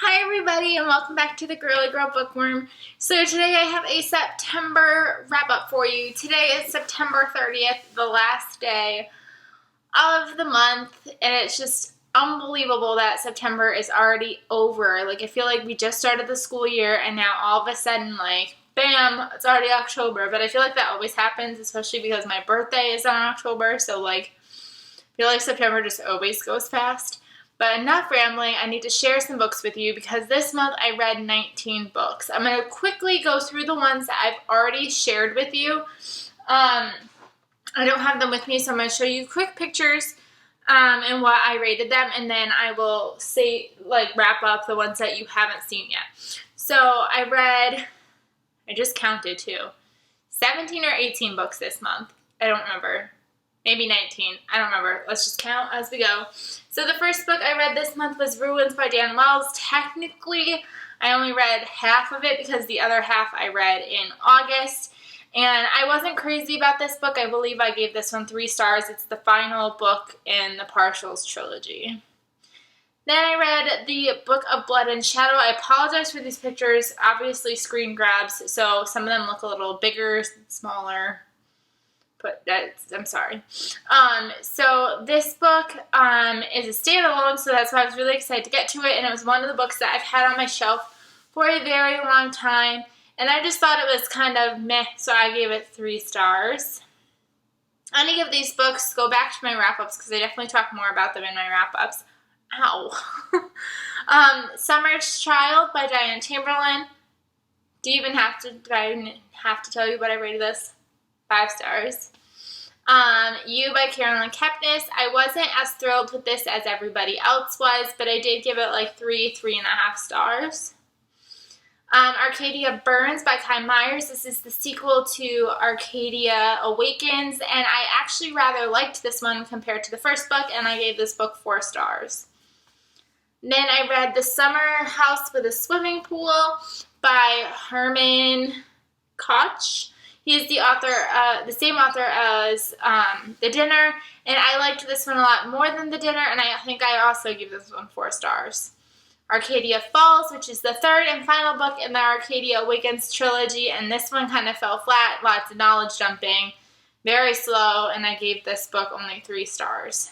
Hi everybody and welcome back to the Girly Girl Bookworm. So today I have a September wrap up for you. Today is September 30th, the last day of the month, and it's just unbelievable that September is already over. Like, I feel like we just started the school year and now all of a sudden, like, bam, it's already October. But I feel like that always happens, especially because my birthday is on October, so like, I feel like September just always goes fast. But enough rambling, I need to share some books with you because this month I read 19 books. I'm going to quickly go through the ones that I've already shared with you. I don't have them with me, so I'm going to show you quick pictures and what I rated them, and then I will say, wrap up the ones that you haven't seen yet. So I just counted too, 17 or 18 books this month. I don't remember. Maybe 19. I don't remember. Let's just count as we go. So the first book I read this month was Ruins by Dan Wells. Technically, I only read half of it because the other half I read in August. And I wasn't crazy about this book. I believe I gave this one 3 stars. It's the final book in the Partials trilogy. Then I read the Book of Blood and Shadow. I apologize for these pictures. Obviously screen grabs, so some of them look a little bigger, smaller. But I'm sorry. So this book is a standalone, so that's why I was really excited to get to it, and it was one of the books that I've had on my shelf for a very long time, and I just thought it was kind of meh, so I gave it 3 stars. Any of these books, go back to my wrap-ups, because I definitely talk more about them in my wrap-ups. Ow. Summer's Child by Diane Chamberlain. Do I have to tell you what I rated this? 5 stars. You by Carolyn Kepnes. I wasn't as thrilled with this as everybody else was, but I did give it like 3.5 stars. Arcadia Burns by Kai Myers. This is the sequel to Arcadia Awakens, and I actually rather liked this one compared to the first book, and I gave this book 4 stars. Then I read The Summer House with a Swimming Pool by Herman Koch. He is the author, the same author as The Dinner, and I liked this one a lot more than The Dinner, and I think I also give this one 4 stars. Arcadia Falls, which is the 3rd and final book in the Arcadia Awakens trilogy, and this one kind of fell flat, lots of knowledge dumping, very slow, and I gave this book only 3 stars.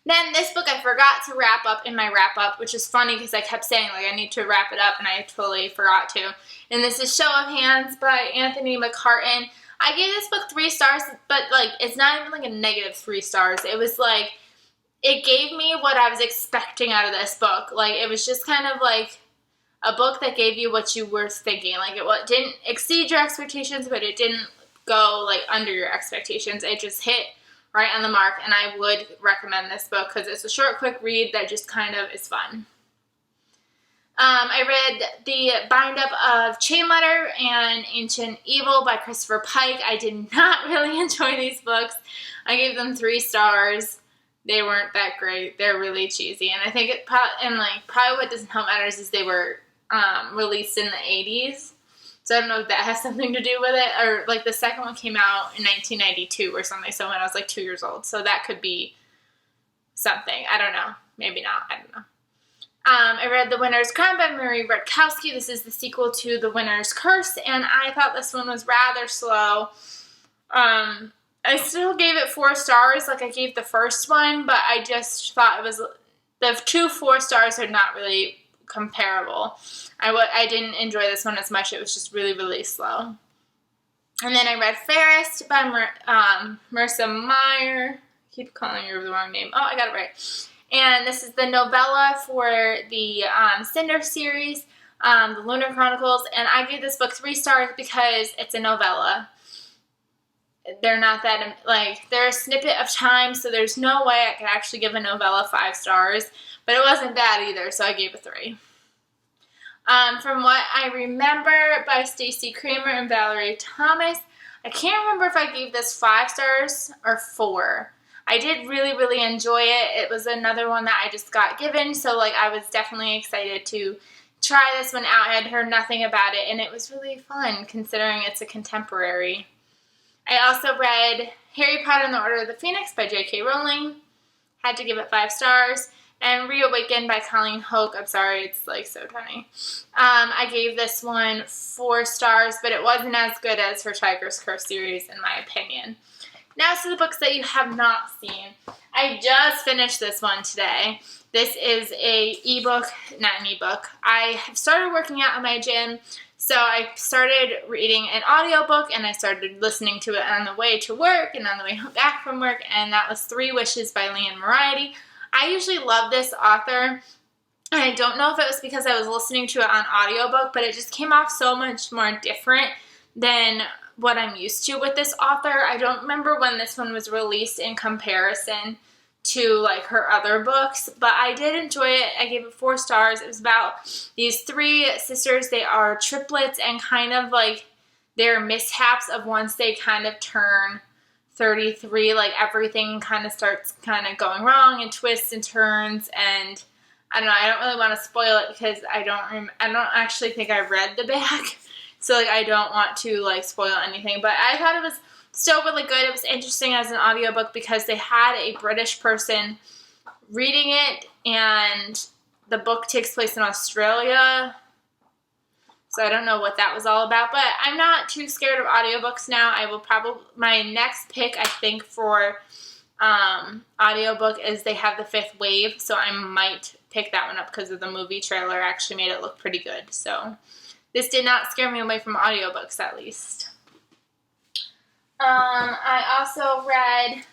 Then this book I forgot to wrap up in my wrap-up, which is funny because I kept saying, I need to wrap it up, and I totally forgot to. And this is Show of Hands by Anthony McCartan. I gave this book 3 stars, but, it's not even, a negative 3 stars. It was, it gave me what I was expecting out of this book. It was just kind of, a book that gave you what you were thinking. It didn't exceed your expectations, but it didn't go, under your expectations. It just hit right on the mark, and I would recommend this book because it's a short, quick read that just kind of is fun. I read the bind-up of Chain Letter and Ancient Evil by Christopher Pike. I did not really enjoy these books. I gave them 3 stars. They weren't that great. They're really cheesy, and I think probably what doesn't help matters is they were released in the 80s. So I don't know if that has something to do with it, or the second one came out in 1992 or something, so when I was 2 years old, so that could be something. I don't know. Maybe not. I don't know. I read The Winter's Crown by Marie Rutkowski. This is the sequel to The Winter's Curse, and I thought this one was rather slow. I still gave it 4 stars like I gave the first one, but I just thought it was, the 2 4 stars are not really comparable. I didn't enjoy this one as much. It was just really, really slow. And then I read Fairest by Marissa Meyer. I keep calling her the wrong name. Oh, I got it right. And this is the novella for the Cinder series, the Lunar Chronicles. And I gave this book 3 stars because it's a novella. They're not that, they're a snippet of time, so there's no way I could actually give a novella 5 stars. But it wasn't bad either, so I gave it 3. From What I Remember by Stacey Kramer and Valerie Thomas. I can't remember if I gave this 5 stars or 4. I did really, really enjoy it. It was another one that I just got given, so I was definitely excited to try this one out. I had heard nothing about it, and it was really fun considering it's a contemporary. I also read Harry Potter and the Order of the Phoenix by J.K. Rowling. Had to give it 5 stars. And Reawakened by Colleen Hooke. I'm sorry, it's like so tiny. I gave this one 4 stars, but it wasn't as good as her Tiger's Curse series in my opinion. Now to the books that you have not seen. I just finished this one today. This is not an ebook. I have started working out in my gym, so I started reading an audiobook and I started listening to it on the way to work and on the way back from work, and that was 3 Wishes by Liane Moriarty. I usually love this author, and I don't know if it was because I was listening to it on audiobook, but it just came off so much more different than what I'm used to with this author. I don't remember when this one was released in comparison to like her other books, but I did enjoy it. I gave it 4 stars. It was about these 3 sisters. They are triplets, and kind of like their mishaps of once they kind of turn 33, like everything kind of starts kind of going wrong and twists and turns, and I don't know, I don't really want to spoil it because I don't actually think I read the back, so like I don't want to like spoil anything, but I thought it was still really good. It was interesting as an audiobook because they had a British person reading it, and the book takes place in Australia. So I don't know what that was all about, but I'm not too scared of audiobooks now. I will probably, my next pick I think for audiobook is they have The Fifth Wave, so I might pick that one up because of the movie trailer actually made it look pretty good. So this did not scare me away from audiobooks, at least. I also read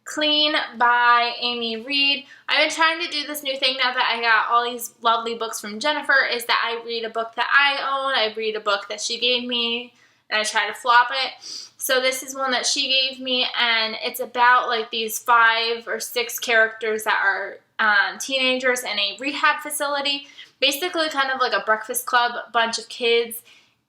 Clean by Amy Reed. I've been trying to do this new thing now that I got all these lovely books from Jennifer, is that I read a book that I own, I read a book that she gave me, and I try to flop it. So this is one that she gave me, and it's about like these 5 or 6 characters that are teenagers in a rehab facility. Basically kind of like a Breakfast Club, bunch of kids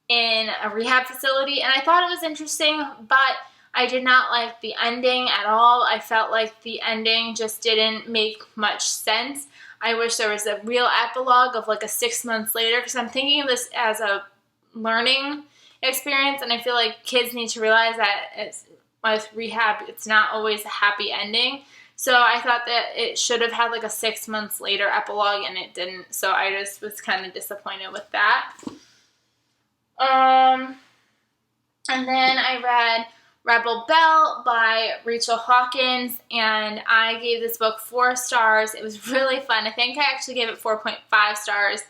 in a rehab facility, and I thought it was interesting, but I did not like the ending at all. I felt like the ending just didn't make much sense. I wish there was a real epilogue of like a 6 months later, because I'm thinking of this as a learning experience, and I feel like kids need to realize that with rehab, it's not always a happy ending. So I thought that it should have had like a 6 months later epilogue, and it didn't. So I just was kind of disappointed with that. And then I read Rebel Belle by Rachel Hawkins, and I gave this book 4 stars. It was really fun. I think I actually gave it 4.5 stars.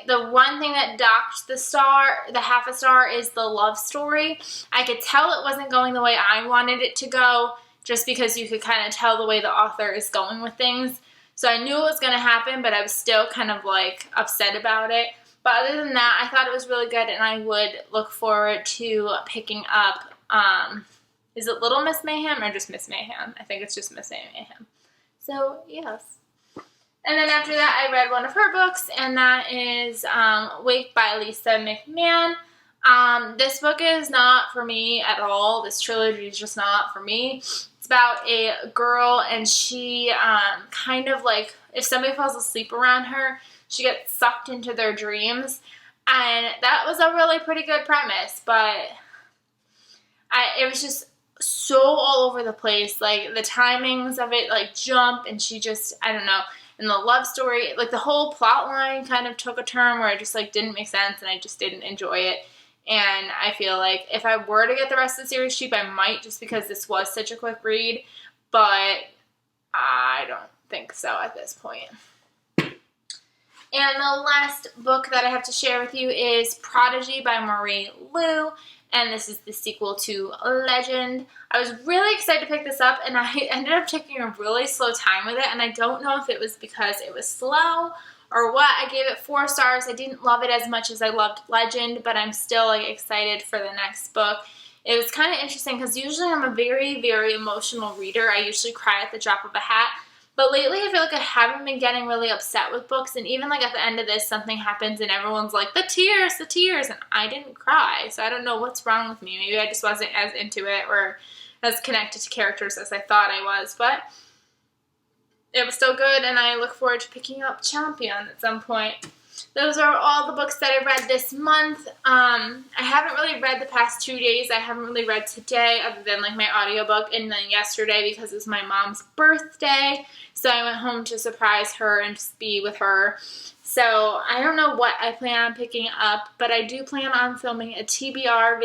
The one thing that docked the half a star is the love story. I could tell it wasn't going the way I wanted it to go, just because you could kind of tell the way the author is going with things. So I knew it was going to happen, but I was still kind of like upset about it. But other than that, I thought it was really good, and I would look forward to picking up, is it Little Miss Mayhem or just Miss Mayhem? I think it's just Miss Mayhem. So, yes. And then after that, I read one of her books, and that is Wake by Lisa McMann. This book is not for me at all. This trilogy is just not for me. It's about a girl, and she kind of like, if somebody falls asleep around her, she gets sucked into their dreams, and that was a really pretty good premise, but it was just so all over the place. Like, the timings of it, like, jump, and she just, I don't know, and the love story, like, the whole plot line kind of took a turn where it just, like, didn't make sense, and I just didn't enjoy it, and I feel like if I were to get the rest of the series cheap, I might, just because this was such a quick read, but I don't think so at this point. And the last book that I have to share with you is Prodigy by Marie Lu, and this is the sequel to Legend. I was really excited to pick this up, and I ended up taking a really slow time with it, and I don't know if it was because it was slow or what. I gave it 4 stars. I didn't love it as much as I loved Legend, but I'm still like excited for the next book. It was kind of interesting because usually I'm a very, very emotional reader. I usually cry at the drop of a hat. But lately, I feel like I haven't been getting really upset with books, and even like at the end of this, something happens and everyone's like, the tears, and I didn't cry, so I don't know what's wrong with me. Maybe I just wasn't as into it or as connected to characters as I thought I was, but it was still good, and I look forward to picking up Champion at some point. those are all the books that I read this month. I haven't really read the past 2 days. I haven't really read today other than like my audiobook, and then yesterday because it was my mom's birthday. So I went home to surprise her and just be with her. So I don't know what I plan on picking up, but I do plan on filming a TBR video